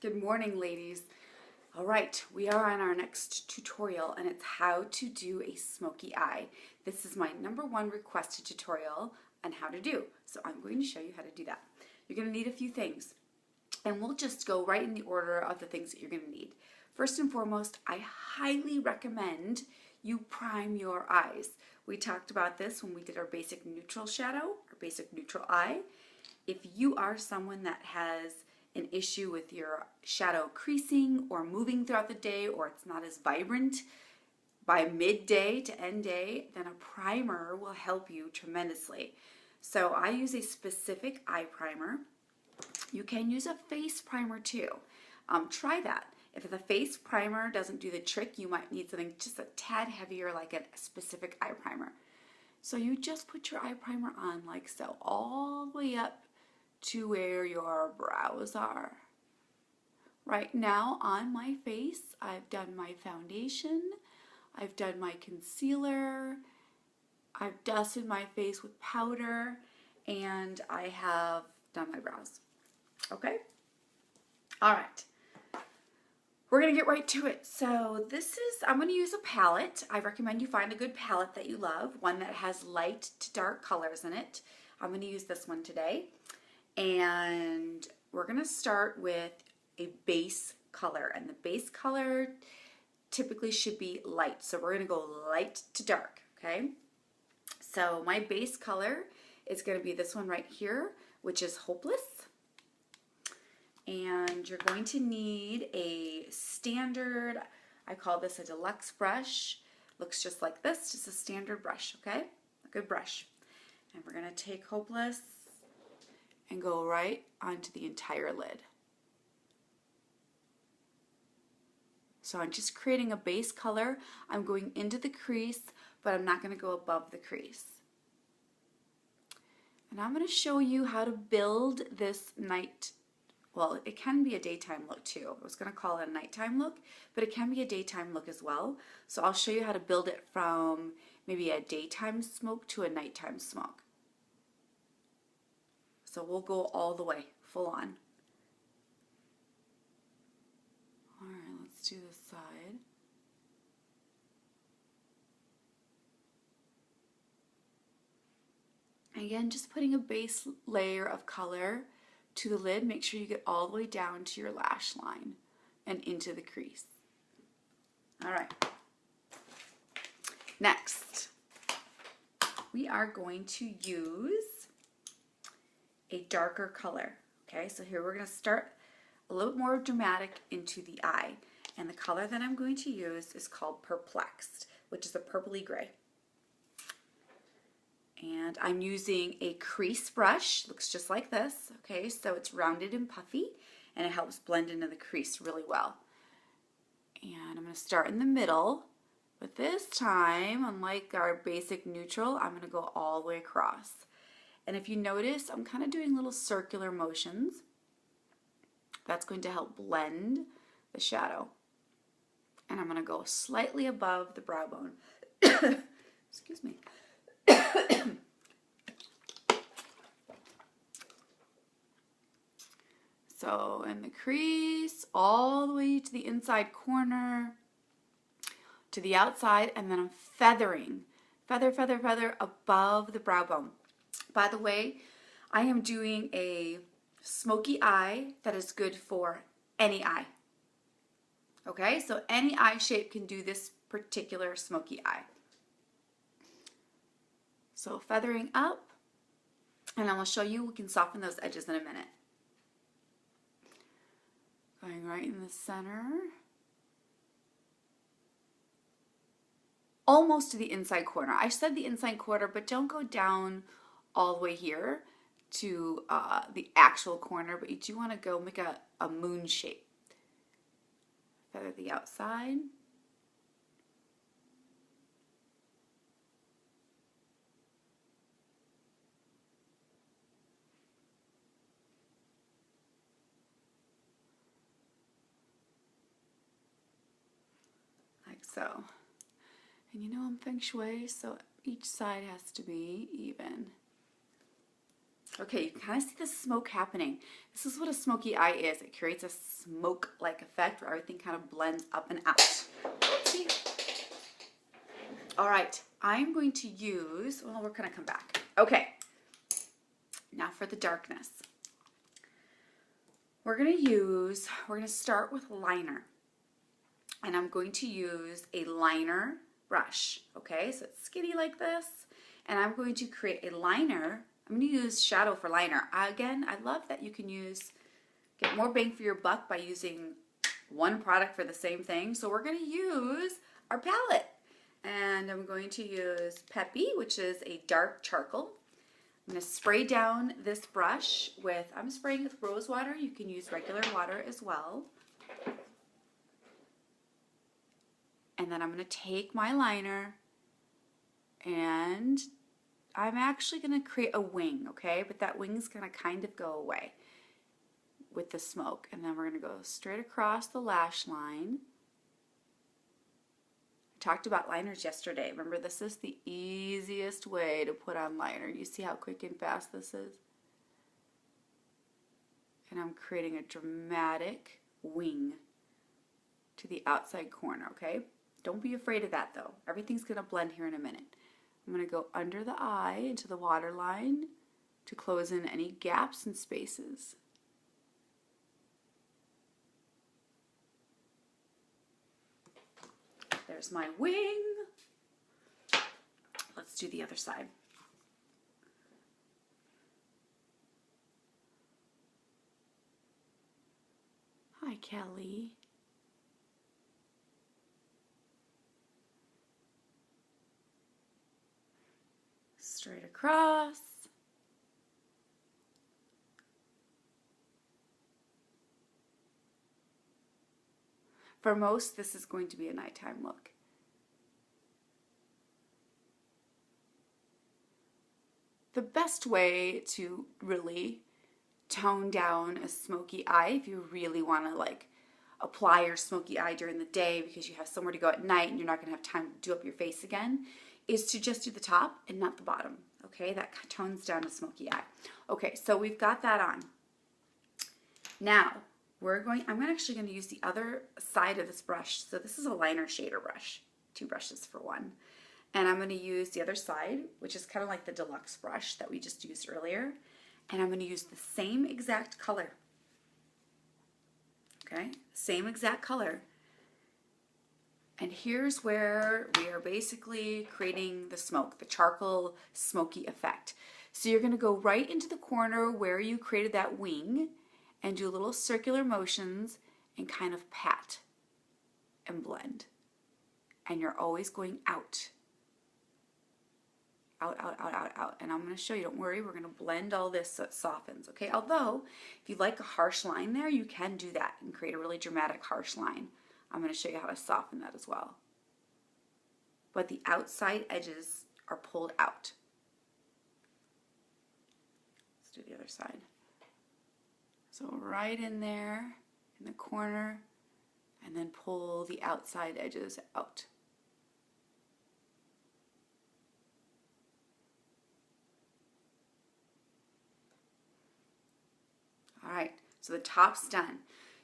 Good morning, ladies. All right, we are on our next tutorial and it's how to do a smoky eye. This is my #1 requested tutorial on how to do. So I'm going to show you how to do that. You're going to need a few things and we'll just go right in the order of the things that you're going to need. First and foremost, I highly recommend you prime your eyes. We talked about this when we did our basic neutral shadow, our basic neutral eye. If you are someone that has an issue with your shadow creasing or moving throughout the day, or it's not as vibrant by midday to end day, then a primer will help you tremendously. So I use a specific eye primer. You can use a face primer too. Try that. If the face primer doesn't do the trick, you might need something just a tad heavier, like a specific eye primer. So you just put your eye primer on like so, all the way up to where your brows are. Right now on my face, I've done my foundation, I've done my concealer, I've dusted my face with powder, and I have done my brows. Okay? All right. We're going to get right to it. So I'm going to use a palette. I recommend you find a good palette that you love, one that has light to dark colors in it. I'm going to use this one today. And we're going to start with a base color, and the base color typically should be light. So we're going to go light to dark, okay? So my base color is going to be this one right here, which is Hopeless. And you're going to need a standard, I call this a deluxe brush. Looks just like this, just a standard brush, okay? A good brush. And we're going to take Hopeless and go right onto the entire lid. So I'm just creating a base color. I'm going into the crease, but I'm not going to go above the crease. And I'm going to show you how to build this well, it can be a daytime look too. I was going to call it a nighttime look, but it can be a daytime look as well. So I'll show you how to build it from maybe a daytime smoke to a nighttime smoke. So we'll go all the way, full on. All right, let's do this side. Again, just putting a base layer of color to the lid. Make sure you get all the way down to your lash line and into the crease. All right. Next, we are going to use a darker color. Okay, so here we're going to start a little bit more dramatic into the eye. And the color that I'm going to use is called Perplexed, which is a purpley gray. And I'm using a crease brush. Looks just like this. Okay, so it's rounded and puffy, and it helps blend into the crease really well. And I'm going to start in the middle, but this time, unlike our basic neutral, I'm going to go all the way across. And if you notice, I'm kind of doing little circular motions. That's going to help blend the shadow. And I'm going to go slightly above the brow bone. Excuse me. So in the crease, all the way to the inside corner, to the outside, and then I'm feathering. Feather, feather, feather above the brow bone. By the way, I am doing a smoky eye that is good for any eye. Okay, so any eye shape can do this particular smoky eye. So feathering up, and I will show you, we can soften those edges in a minute. Going right in the center. Almost to the inside corner. I said the inside corner, but don't go down all the way here to the actual corner, but you do want to go make a moon shape. Feather the outside. Like so. And you know I'm feng shui, so each side has to be even. Okay, you kind of see the smoke happening. This is what a smoky eye is. It creates a smoke-like effect where everything kind of blends up and out. Oopsie. All right, I'm going to use, well, we're going to come back. Okay, now for the darkness. We're going to start with liner. And I'm going to use a liner brush, okay? So it's skinny like this. And I'm going to create a liner. I'm going to use shadow for liner. Again, I love that you can get more bang for your buck by using one product for the same thing. So we're going to use our palette. And I'm going to use Peppy, which is a dark charcoal. I'm going to spray down this brush with, I'm spraying with rose water. You can use regular water as well. And then I'm going to take my liner and I'm actually going to create a wing, okay? But that wing's going to kind of go away with the smoke. And then we're going to go straight across the lash line. I talked about liners yesterday. Remember, this is the easiest way to put on liner. You see how quick and fast this is? And I'm creating a dramatic wing to the outside corner, okay? Don't be afraid of that though. Everything's going to blend here in a minute. I'm going to go under the eye into the waterline to close in any gaps and spaces. There's my wing. Let's do the other side. Hi, Kelly. Straight across. For most, this is going to be a nighttime look. The best way to really tone down a smoky eye, if you really want to like apply your smoky eye during the day because you have somewhere to go at night and you're not going to have time to do up your face again, is to just do the top and not the bottom. Okay, that tones down a smoky eye. Okay, so we've got that on. Now, I'm actually going to use the other side of this brush. So this is a liner shader brush, 2 brushes for 1. And I'm going to use the other side, which is kind of like the deluxe brush that we just used earlier. And I'm going to use the same exact color. Okay, same exact color. And here's where we are basically creating the smoke, the charcoal smoky effect. So you're going to go right into the corner where you created that wing and do little circular motions and kind of pat and blend. And you're always going out. Out, out, out, out, out. And I'm going to show you, don't worry, we're going to blend all this so it softens, okay? Although, if you like a harsh line there, you can do that and create a really dramatic harsh line. I'm going to show you how to soften that as well. But the outside edges are pulled out. Let's do the other side. So right in there, in the corner, and then pull the outside edges out. All right, so the top's done.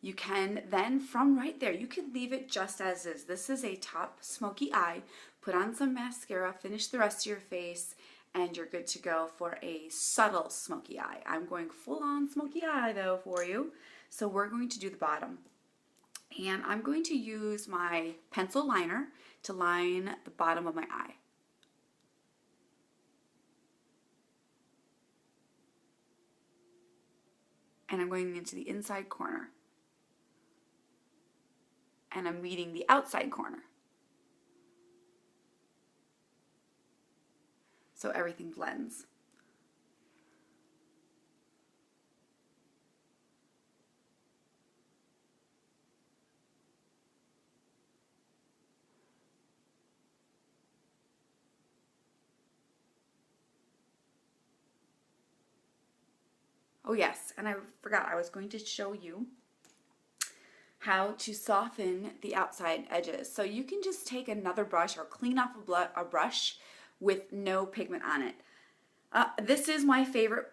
You can then, from right there, you could leave it just as is. This is a top smoky eye. Put on some mascara, finish the rest of your face, and you're good to go for a subtle smoky eye. I'm going full on smoky eye though for you. So we're going to do the bottom. And I'm going to use my pencil liner to line the bottom of my eye. And I'm going into the inside corner. And I'm meeting the outside corner. So everything blends. Oh yes, and I forgot, I was going to show you how to soften the outside edges. So you can just take another brush or clean off a brush with no pigment on it. This is my favorite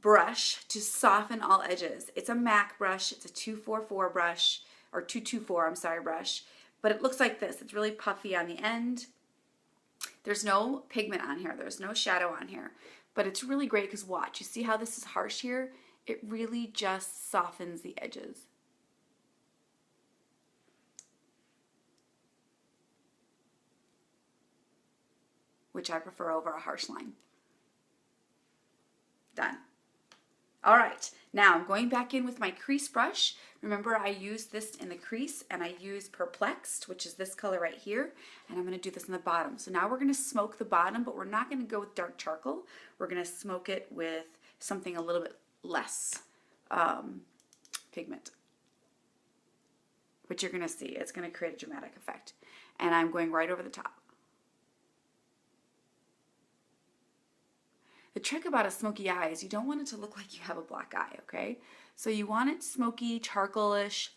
brush to soften all edges. It's a MAC brush. It's a 244 brush, or 224, I'm sorry, brush. But it looks like this. It's really puffy on the end. There's no pigment on here. There's no shadow on here. But it's really great because watch. You see how this is harsh here? It really just softens the edges. Which I prefer over a harsh line. Done. All right, now I'm going back in with my crease brush. Remember, I used this in the crease, and I used Perplexed, which is this color right here, and I'm going to do this in the bottom. So now we're going to smoke the bottom, but we're not going to go with dark charcoal. We're going to smoke it with something a little bit less pigment. But you're going to see, it's going to create a dramatic effect. And I'm going right over the top. The trick about a smoky eye is you don't want it to look like you have a black eye, okay? So you want it smoky, charcoalish,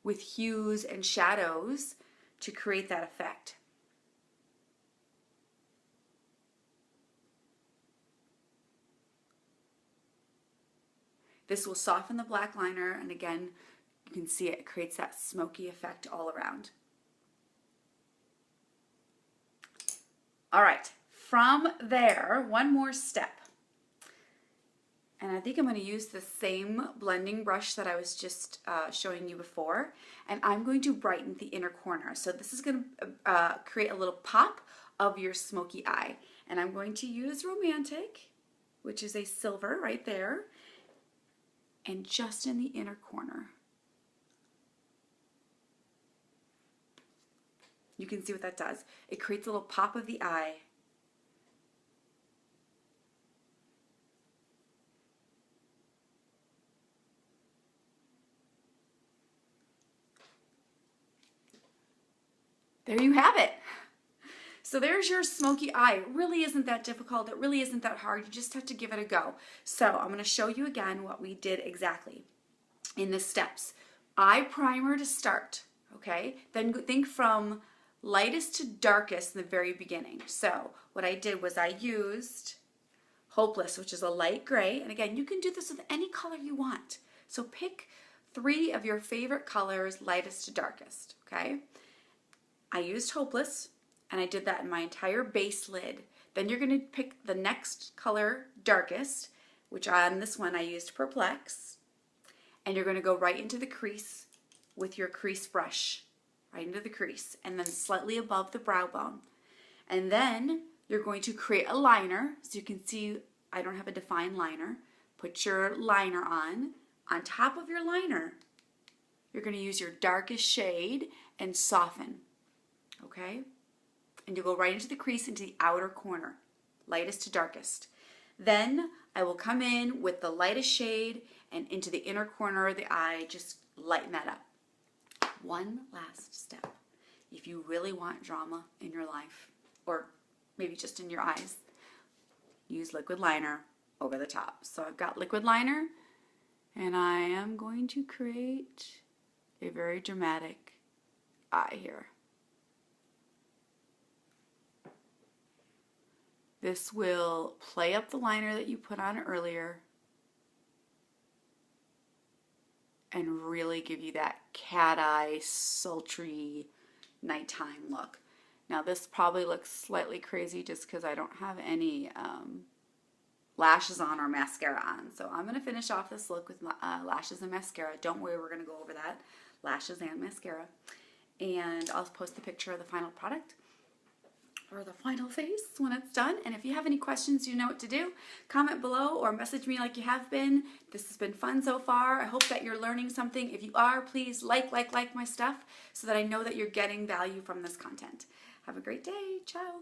with hues and shadows to create that effect. This will soften the black liner, and again, you can see it creates that smoky effect all around. All right. From there, one more step. And I think I'm going to use the same blending brush that I was just showing you before. And I'm going to brighten the inner corner. So this is going to create a little pop of your smoky eye. And I'm going to use Romantic, which is a silver right there. And just in the inner corner. You can see what that does. It creates a little pop of the eye. There you have it. So there's your smoky eye. It really isn't that difficult. It really isn't that hard. You just have to give it a go. So I'm going to show you again what we did exactly in the steps. Eye primer to start, okay? Then think from lightest to darkest in the very beginning. So what I did was I used Hopeless, which is a light gray. And again, you can do this with any color you want. So pick 3 of your favorite colors, lightest to darkest, okay? I used Hopeless, and I did that in my entire base lid. Then you're going to pick the next color, darkest, which on this one I used Perplex, and you're going to go right into the crease with your crease brush, right into the crease, and then slightly above the brow bone. And then you're going to create a liner, so you can see I don't have a defined liner. Put your liner on. On top of your liner, you're going to use your darkest shade and soften. Okay? And you'll go right into the crease, into the outer corner, lightest to darkest. Then I will come in with the lightest shade and into the inner corner of the eye, just lighten that up. One last step. If you really want drama in your life, or maybe just in your eyes, use liquid liner over the top. So I've got liquid liner, and I am going to create a very dramatic eye here. This will play up the liner that you put on earlier and really give you that cat eye, sultry, nighttime look. Now this probably looks slightly crazy just because I don't have any lashes on or mascara on. So I'm going to finish off this look with lashes and mascara. Don't worry, we're going to go over that. Lashes and mascara. And I'll post the picture of the final product, or the final face when it's done. And if you have any questions, you know what to do. Comment below or message me like you have been. This has been fun so far. I hope that you're learning something. If you are, please like my stuff so that I know that you're getting value from this content. Have a great day. Ciao.